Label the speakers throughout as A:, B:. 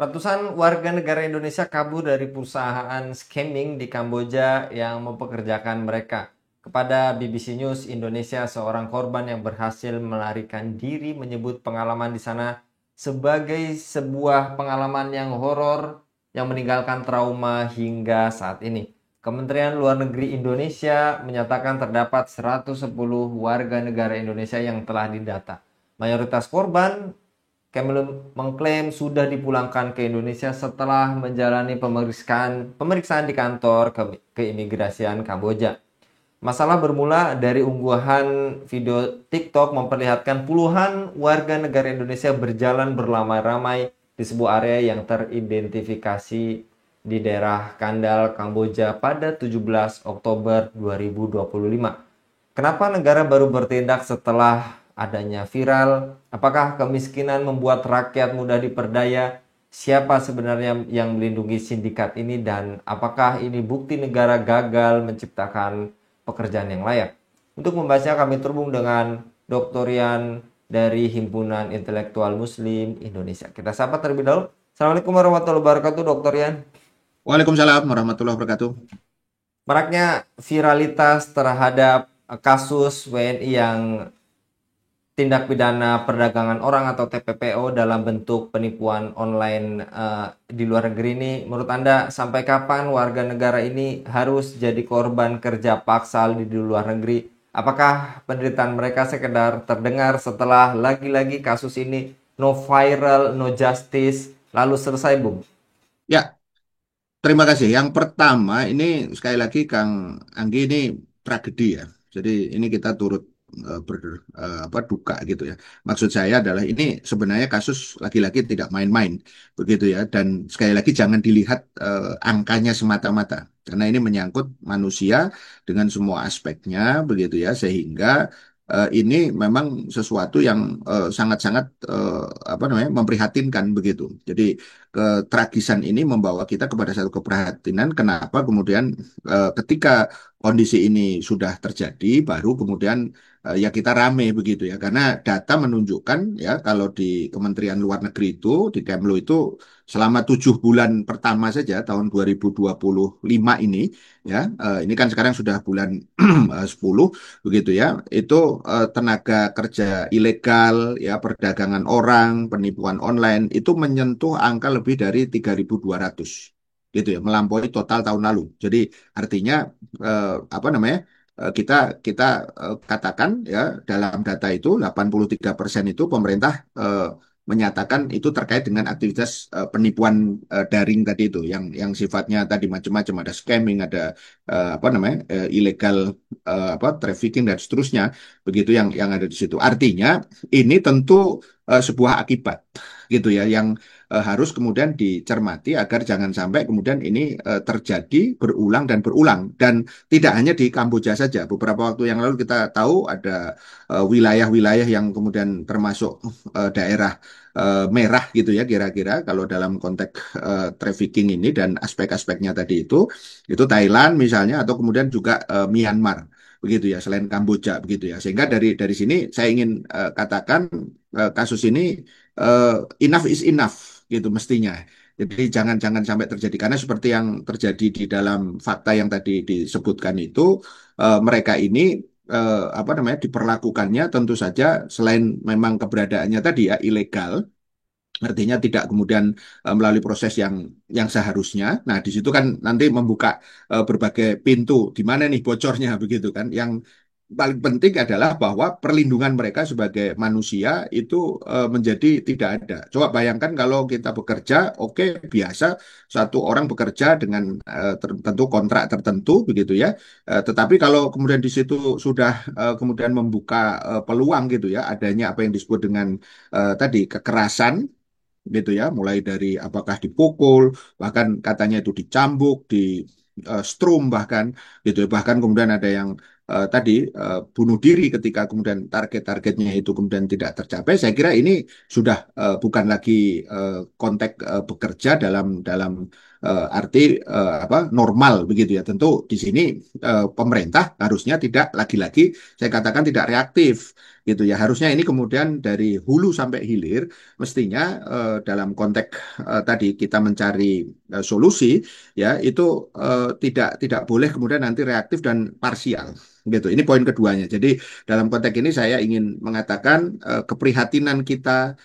A: Ratusan warga negara Indonesia kabur dari perusahaan scamming di Kamboja yang mempekerjakan mereka. Kepada BBC News Indonesia, seorang korban yang berhasil melarikan diri menyebut pengalaman di sana sebagai sebuah pengalaman yang horor yang meninggalkan trauma hingga saat ini. Kementerian Luar Negeri Indonesia menyatakan terdapat 110 warga negara Indonesia yang telah didata. Mayoritas korban mengklaim sudah dipulangkan ke Indonesia setelah menjalani pemeriksaan di kantor keimigrasian Kamboja. Masalah bermula dari unggahan video TikTok memperlihatkan puluhan warga negara Indonesia berjalan beramai-ramai di sebuah area yang teridentifikasi di daerah Kandal, Kamboja pada 17 Oktober 2025. Kenapa negara baru bertindak setelah adanya viral? Apakah kemiskinan membuat rakyat mudah diperdaya? Siapa sebenarnya yang melindungi sindikat ini dan apakah ini bukti negara gagal menciptakan pekerjaan yang layak? Untuk membahasnya kami terhubung dengan Dr. Rian dari Himpunan Intelektual Muslim Indonesia. Kita sapa terlebih dahulu. Assalamualaikum warahmatullahi wabarakatuh, Dr. Rian.
B: Waalaikumsalam warahmatullahi wabarakatuh.
A: Maraknya viralitas terhadap kasus WNI yang tindak pidana perdagangan orang atau TPPO dalam bentuk penipuan online di luar negeri ini, menurut Anda sampai kapan warga negara ini harus jadi korban kerja paksa di luar negeri? Apakah penderitaan mereka sekedar terdengar setelah lagi-lagi kasus ini no viral, no justice, lalu selesai, Bung?
B: Ya, terima kasih. Yang pertama ini sekali lagi Kang Anggi ini tragedi ya. Jadi ini kita turut duka gitu ya. Maksud saya adalah ini sebenarnya kasus lagi-lagi tidak main-main begitu ya. Dan sekali lagi jangan dilihat angkanya semata-mata karena ini menyangkut manusia dengan semua aspeknya begitu ya sehingga ini memang sesuatu yang sangat-sangat memprihatinkan begitu. Jadi ketragisan ini membawa kita kepada satu keprihatinan kenapa kemudian ketika kondisi ini sudah terjadi baru kemudian ya kita rame begitu ya karena data menunjukkan ya kalau di Kementerian Luar Negeri itu di Kemlu itu selama 7 bulan pertama saja tahun 2025 ini ya ini kan sekarang sudah bulan 10 begitu ya itu tenaga kerja ilegal ya perdagangan orang penipuan online itu menyentuh angka lebih dari 3.200 gitu ya melampaui total tahun lalu. Jadi artinya kita kita katakan ya dalam data itu 83% itu pemerintah menyatakan itu terkait dengan aktivitas penipuan daring tadi itu yang sifatnya tadi macam-macam ada scamming ada illegal trafficking dan seterusnya begitu yang ada di situ. Artinya ini tentu sebuah akibat gitu ya yang harus kemudian dicermati agar jangan sampai kemudian ini terjadi berulang dan berulang dan tidak hanya di Kamboja saja. Beberapa waktu yang lalu kita tahu ada wilayah-wilayah yang kemudian termasuk daerah merah gitu ya kira-kira kalau dalam konteks trafficking ini dan aspek-aspeknya tadi itu Thailand misalnya atau kemudian juga Myanmar begitu ya selain Kamboja begitu ya sehingga dari sini saya ingin katakan kasus ini enough is enough gitu mestinya. Jadi jangan sampai terjadi karena seperti yang terjadi di dalam fakta yang tadi disebutkan itu mereka ini diperlakukannya tentu saja selain memang keberadaannya tadi ya ilegal. Artinya tidak kemudian melalui proses yang seharusnya. Nah, di situ kan nanti membuka berbagai pintu. Di mana nih bocornya begitu kan? Yang paling penting adalah bahwa perlindungan mereka sebagai manusia itu menjadi tidak ada. Coba bayangkan kalau kita bekerja, oke biasa satu orang bekerja dengan tentu kontrak tertentu begitu ya. Tetapi kalau kemudian di situ sudah kemudian membuka peluang gitu ya, adanya apa yang disebut dengan tadi kekerasan gitu ya, mulai dari apakah dipukul, bahkan katanya itu dicambuk, di strum bahkan gitu ya, bahkan kemudian ada yang tadi bunuh diri ketika kemudian target-targetnya itu kemudian tidak tercapai. Saya kira ini sudah bukan lagi konteks bekerja dalam dalam arti normal begitu ya. Tentu di sini pemerintah harusnya tidak lagi-lagi saya katakan tidak reaktif gitu ya. Harusnya ini kemudian dari hulu sampai hilir mestinya dalam konteks tadi kita mencari solusi ya itu tidak boleh kemudian nanti reaktif dan parsial gitu. Ini poin keduanya. Jadi dalam konteks ini saya ingin mengatakan keprihatinan kita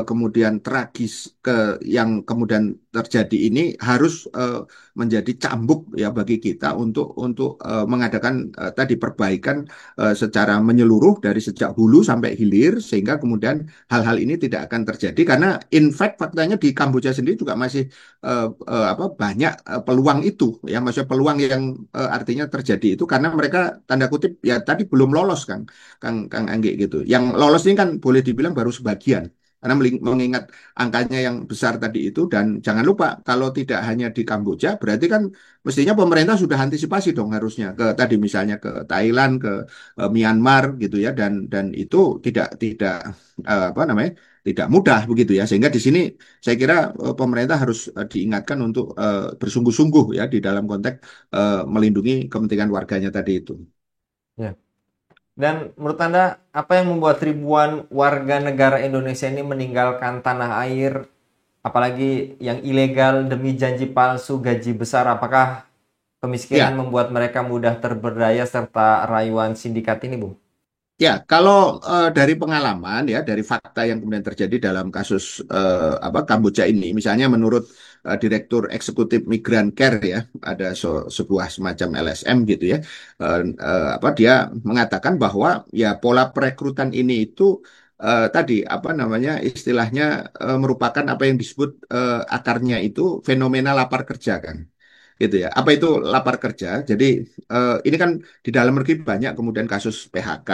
B: kemudian tragis yang kemudian terjadi ini harus menjadi cambuk ya bagi kita untuk mengadakan tadi perbaikan secara menyeluruh dari sejak hulu sampai hilir sehingga kemudian hal-hal ini tidak akan terjadi karena in fact faktanya di Kamboja sendiri juga masih banyak peluang itu ya maksudnya peluang yang artinya terjadi itu karena mereka tanda kutip ya tadi belum lolos Kang Anggi gitu. Yang lolos ini kan boleh dibilang baru sebagian. Karena mengingat angkanya yang besar tadi itu dan jangan lupa kalau tidak hanya di Kamboja berarti kan mestinya pemerintah sudah antisipasi dong harusnya ke tadi misalnya ke Thailand ke Myanmar gitu ya dan itu tidak apa namanya tidak mudah begitu ya sehingga di sini saya kira pemerintah harus diingatkan untuk bersungguh-sungguh ya di dalam konteks melindungi kepentingan warganya tadi itu.
A: Ya. Dan menurut Anda, apa yang membuat ribuan warga negara Indonesia ini meninggalkan tanah air, apalagi yang ilegal demi janji palsu gaji besar? Apakah kemiskinan
B: Ya,
A: membuat mereka mudah terberdaya serta rayuan sindikat ini, Bung?
B: ya, kalau dari pengalaman ya, dari fakta yang kemudian terjadi dalam kasus Kamboja ini, misalnya menurut Direktur Eksekutif Migran Care ya, ada sebuah semacam LSM gitu ya, dia mengatakan bahwa ya pola perekrutan ini itu tadi apa namanya istilahnya merupakan apa yang disebut akarnya itu fenomena lapar kerja kan gitu ya. Apa itu lapar kerja? Jadi ini kan di dalam negeri banyak kemudian kasus PHK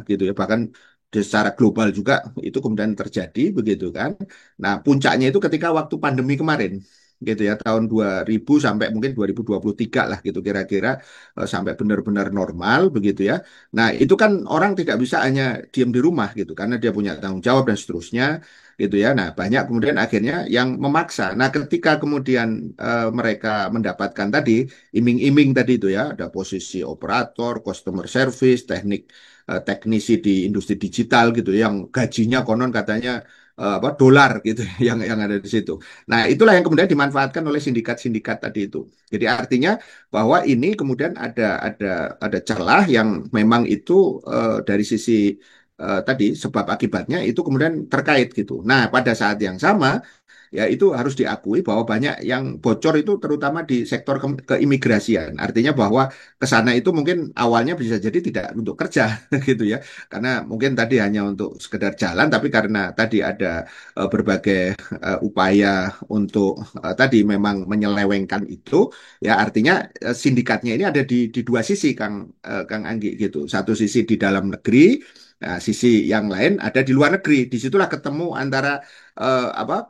B: gitu ya, bahkan secara global juga itu kemudian terjadi begitu kan. Nah, puncaknya itu ketika waktu pandemi kemarin gitu ya tahun 2000 sampai mungkin 2023 lah gitu kira-kira sampai benar-benar normal begitu ya. Nah, itu kan orang tidak bisa hanya diam di rumah gitu karena dia punya tanggung jawab dan seterusnya gitu ya. Nah, banyak kemudian akhirnya yang memaksa. Nah, ketika kemudian mereka mendapatkan tadi iming-iming tadi itu ya, ada posisi operator, customer service, teknisi di industri digital gitu yang gajinya konon katanya dolar gitu yang ada di situ. Nah, itulah yang kemudian dimanfaatkan oleh sindikat-sindikat tadi itu. Jadi artinya bahwa ini kemudian ada celah yang memang itu dari sisi tadi sebab akibatnya itu kemudian terkait gitu. Nah, pada saat yang sama ya itu harus diakui bahwa banyak yang bocor itu terutama di sektor keimigrasian. Artinya bahwa ke sana itu mungkin awalnya bisa jadi tidak untuk kerja gitu ya. Karena mungkin tadi hanya untuk sekedar jalan tapi karena tadi ada berbagai upaya untuk tadi memang menyelewengkan itu ya artinya sindikatnya ini ada di dua sisi Kang Anggi gitu. Satu sisi di dalam negeri. Nah, sisi yang lain ada di luar negeri. Disitulah ketemu antara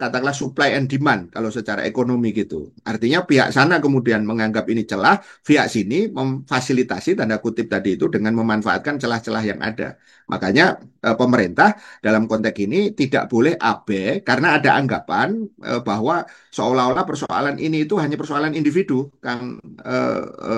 B: katakanlah supply and demand kalau secara ekonomi gitu. Artinya pihak sana kemudian menganggap ini celah, pihak sini memfasilitasi tanda kutip tadi itu dengan memanfaatkan celah-celah yang ada. Makanya pemerintah dalam konteks ini tidak boleh abai karena ada anggapan bahwa seolah-olah persoalan ini itu hanya persoalan individu,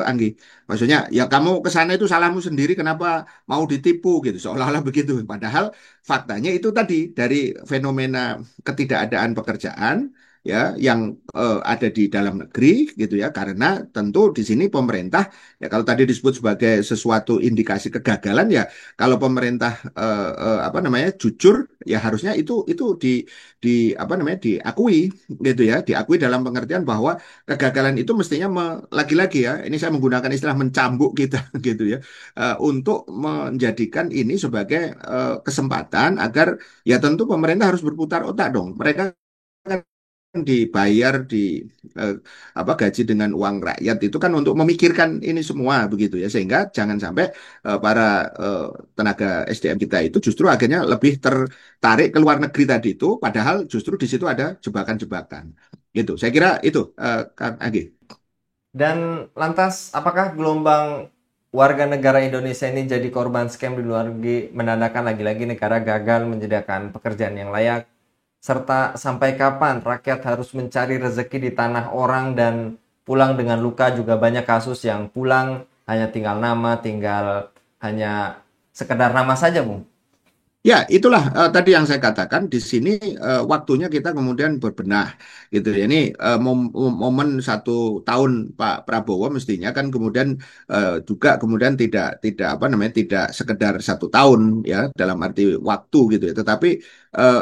B: Anggi. Maksudnya ya kamu ke sana itu salahmu sendiri kenapa mau ditipu gitu seolah-olah begitu. Padahal faktanya itu tadi dari fenomena ketidakadaan pekerjaan ya yang ada di dalam negeri gitu ya karena tentu di sini pemerintah ya kalau tadi disebut sebagai sesuatu indikasi kegagalan ya kalau pemerintah apa namanya jujur ya harusnya itu di apa namanya diakui gitu ya diakui dalam pengertian bahwa kegagalan itu mestinya lagi-lagi ya ini saya menggunakan istilah mencambuk kita gitu ya untuk menjadikan ini sebagai kesempatan agar ya tentu pemerintah harus berputar otak dong. Mereka kan dibayar di eh, gaji dengan uang rakyat itu kan untuk memikirkan ini semua begitu ya sehingga jangan sampai para eh, tenaga SDM kita itu justru akhirnya lebih tertarik ke luar negeri tadi itu padahal justru di situ ada jebakan-jebakan gitu. Saya kira itu Kang Agi.
A: Dan lantas, apakah gelombang warga negara Indonesia ini jadi korban scam di luar negeri menandakan lagi-lagi negara gagal menyediakan pekerjaan yang layak? Serta sampai kapan rakyat harus mencari rezeki di tanah orang dan pulang dengan luka? Juga banyak kasus yang pulang hanya tinggal nama, tinggal hanya sekedar nama saja, Bung.
B: Ya, itulah tadi yang saya katakan di sini waktunya kita kemudian berbenah gitu ya. Ini momen 1 tahun Pak Prabowo mestinya kan kemudian juga kemudian tidak tidak apa namanya tidak sekedar 1 tahun ya dalam arti waktu gitu ya. Tetapi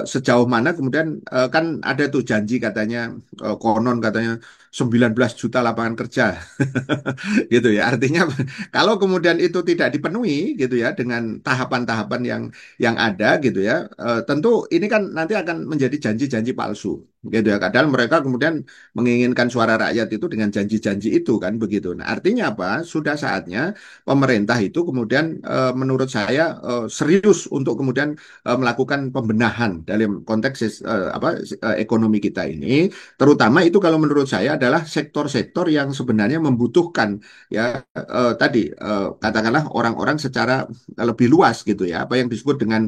B: sejauh mana kemudian kan ada tuh janji katanya konon katanya 19 juta lapangan kerja gitu ya. Artinya kalau kemudian itu tidak dipenuhi gitu ya dengan tahapan-tahapan yang ada gitu ya, tentu ini kan nanti akan menjadi janji-janji palsu gitu ya. Kadang mereka kemudian menginginkan suara rakyat itu dengan janji-janji itu kan begitu. Nah, artinya apa? Sudah saatnya pemerintah itu kemudian menurut saya serius untuk kemudian melakukan pembenahan dalam konteks ekonomi kita ini, terutama itu kalau menurut saya adalah sektor-sektor yang sebenarnya membutuhkan ya tadi katakanlah orang-orang secara lebih luas gitu ya apa yang disebut dengan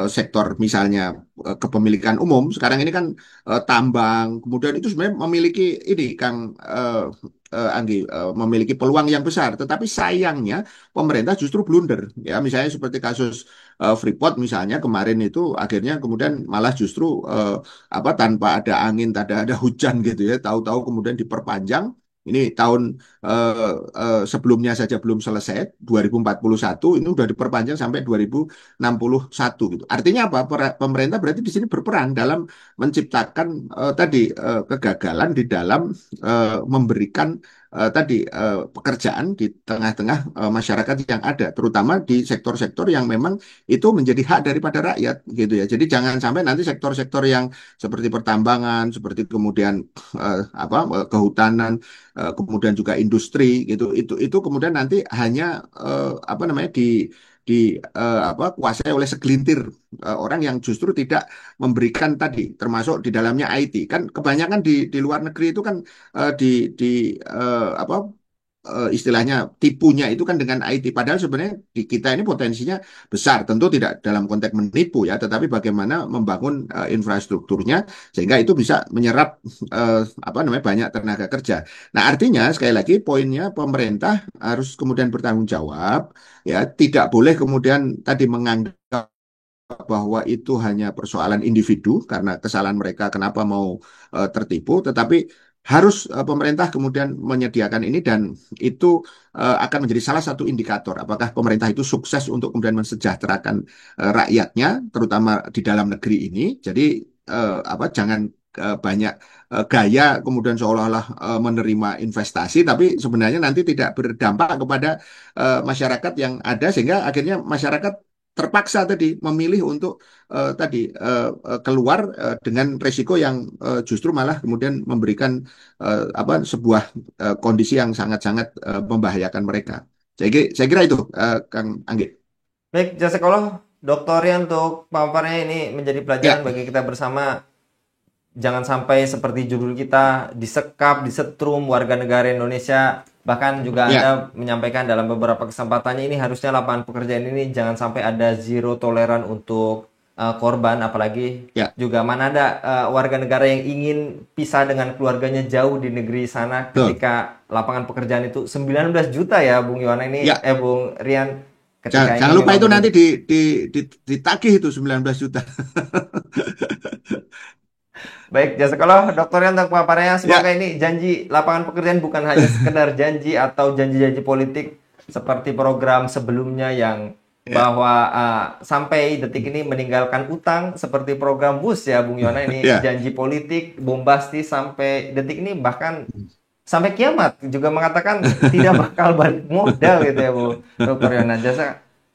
B: sektor misalnya kepemilikan umum sekarang ini kan tambang kemudian itu sebenarnya memiliki ini Kang Anggi memiliki peluang yang besar tetapi sayangnya pemerintah justru blunder ya misalnya seperti kasus Freeport misalnya kemarin itu akhirnya kemudian malah justru tanpa ada angin, tidak ada hujan gitu ya, tahu-tahu kemudian diperpanjang. Ini tahun sebelumnya saja belum selesai, 2041 ini sudah diperpanjang sampai 2061 gitu. Artinya apa? Pemerintah berarti di sini berperan dalam menciptakan kegagalan di dalam memberikan pekerjaan di tengah-tengah masyarakat yang ada, terutama di sektor-sektor yang memang itu menjadi hak daripada rakyat gitu ya. Jadi jangan sampai nanti sektor-sektor yang seperti pertambangan, seperti kemudian kehutanan, kemudian juga industri gitu itu kemudian nanti hanya apa namanya di kuasai oleh segelintir orang yang justru tidak memberikan tadi termasuk di dalamnya IT kan kebanyakan di luar negeri itu kan di apa istilahnya tipunya itu kan dengan IT. Padahal sebenarnya di kita ini potensinya besar. Tentu tidak dalam konteks menipu ya, tetapi bagaimana membangun infrastrukturnya sehingga itu bisa menyerap banyak tenaga kerja. Nah, artinya sekali lagi poinnya pemerintah harus kemudian bertanggung jawab ya, tidak boleh kemudian tadi menganggap bahwa itu hanya persoalan individu karena kesalahan mereka kenapa mau tertipu, tetapi harus pemerintah kemudian menyediakan ini dan itu akan menjadi salah satu indikator apakah pemerintah itu sukses untuk kemudian mensejahterakan rakyatnya, terutama di dalam negeri ini. Jadi jangan banyak gaya kemudian seolah-olah menerima investasi, tapi sebenarnya nanti tidak berdampak kepada masyarakat yang ada sehingga akhirnya masyarakat terpaksa tadi memilih untuk keluar dengan resiko yang justru malah kemudian memberikan sebuah kondisi yang sangat-sangat membahayakan mereka. Saya kira itu Kang Anggi.
A: Baik, Jazakallah Dokter Rian untuk paparannya ini menjadi pelajaran
B: Ya,
A: bagi kita bersama. Jangan sampai seperti judul kita disekap, disetrum warga negara Indonesia. Bahkan juga
B: ya,
A: Anda menyampaikan dalam beberapa kesempatannya ini harusnya lapangan pekerjaan ini jangan sampai ada zero toleran untuk korban, apalagi
B: ya,
A: juga mana ada warga negara yang ingin pisah dengan keluarganya jauh di negeri sana
B: betul.
A: ketika lapangan pekerjaan itu 19 juta ya Bung Yohana ini
B: Ya,
A: Bung Rian ketika
B: jangan
A: ini
B: lupa
A: memang
B: itu nanti
A: betul.
B: ditagih itu 19 juta.
A: Baik, jazakallah Dokter Rian untuk paparannya. Semoga
B: Ya,
A: ini janji lapangan pekerjaan bukan hanya sekedar janji atau janji-janji politik seperti program sebelumnya yang
B: ya,
A: bahwa sampai detik ini meninggalkan utang seperti program BUS ya Bung Yona, ini
B: ya.
A: janji politik bombastis sampai detik ini bahkan sampai kiamat juga mengatakan tidak bakal balik modal gitu ya Bu Dokter Yona.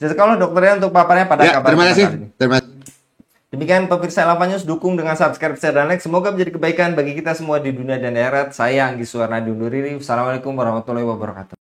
A: Jazakallah Dokter Rian untuk paparannya pada
B: Ya,
A: kabar
B: terima
A: kita
B: kasih.
A: kali ini.
B: Terima
A: Demikian pemirsa Elava News, dukung dengan subscribe, share, dan like. Semoga menjadi kebaikan bagi kita semua di dunia dan di akhirat. Saya Anggi Suwarnadi undur diri. Wassalamualaikum warahmatullahi wabarakatuh.